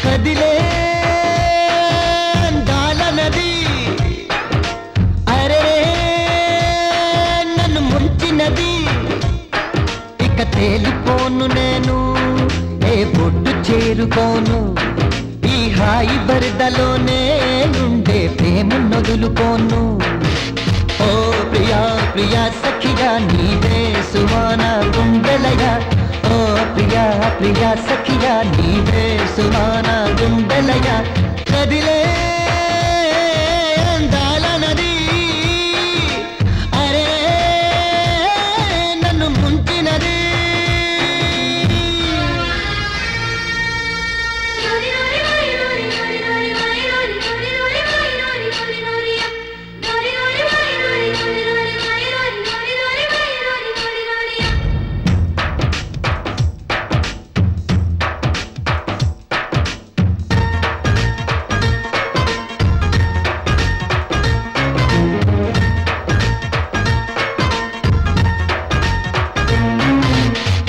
కదిలే అందాల నది అరే నన్ను ముంచినది ఇక తేలిపోను నేను ఏ బొడ్డు చేరుకోను ఈ హాయి బరిదలోనే ఉండే ప్రేమ నొదులుకోను ఓ ప్రియా ప్రియా సఖిగా నీవే సుమాన గుండెలయ ఓ ప్రియా ప్రియా సఖిగా నీవే సుమాన గుండెలయ కదిలే అందాల నది అరే నన్ను ముంచినది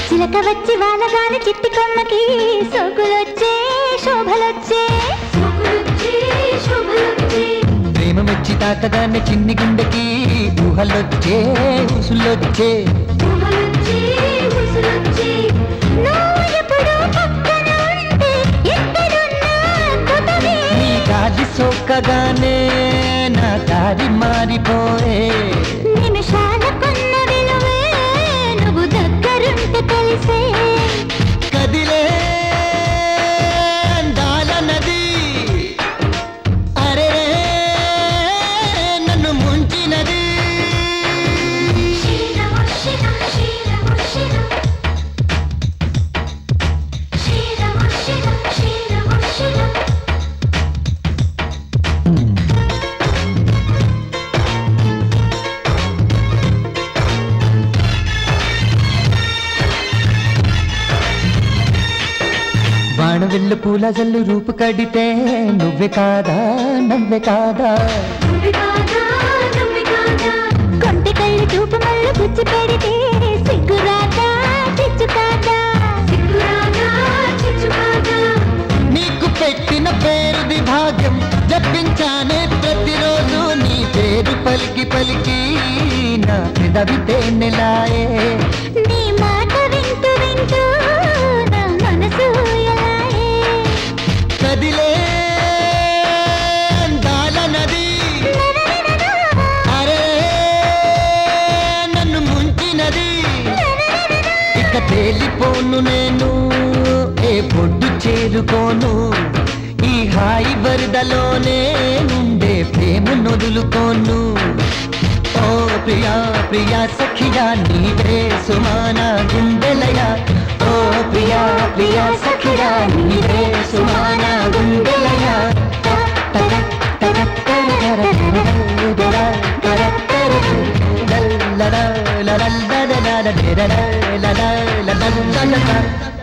చిలక వచ్చి వానగాని చిట్టి కొమ్మకి సోకులొచ్చే శోభలొచ్చే ప్రేమ మెచ్చి తాకగానే చిన్ని గుండెకి ఊహలొచ్చే ఉసులొచ్చే నీ గాలి సోకగానే నా దారి మారిపోయే నిమిషాల కొన్న విలువే నువ్వు దగ్గరుంటే తెలిసే కదిలే అందాల నది అరే నన్ను ముంచినది బాణవిల్లు పూల జల్లు రూపు కడితే నువ్వే కాదా నవ్వే కాదా కొంటి కళ్ళు చూపు మళ్ళు పుచ్చి పెడితే సిగ్గురాదా చిచ్చుకాదా నీకు పెట్టిన పేరుది భాగ్యం జపించానే ప్రతిరోజు నీ పేరు పలికి పలికి నా పెదవి తేనెలాయే నీ మాట వింటూ వింటూ నా మనసు ఎలాయే కదిలే అందాల నది అరే నన్ను ముంచినది ఇక తేలిపోను నేను ఏ పొడ్డు చేరుకోను ఈ హాయి వరదలోనే ఉండే ప్రేమ నొదులుకోను ఓ ప్రియా ప్రియా సఖియా నీవే సుమాన గుండెలయ ఓ ప్రియా ప్రియా సఖియా నీవే సుమాన గుండెలయ la la la la la la la la la la la la la la la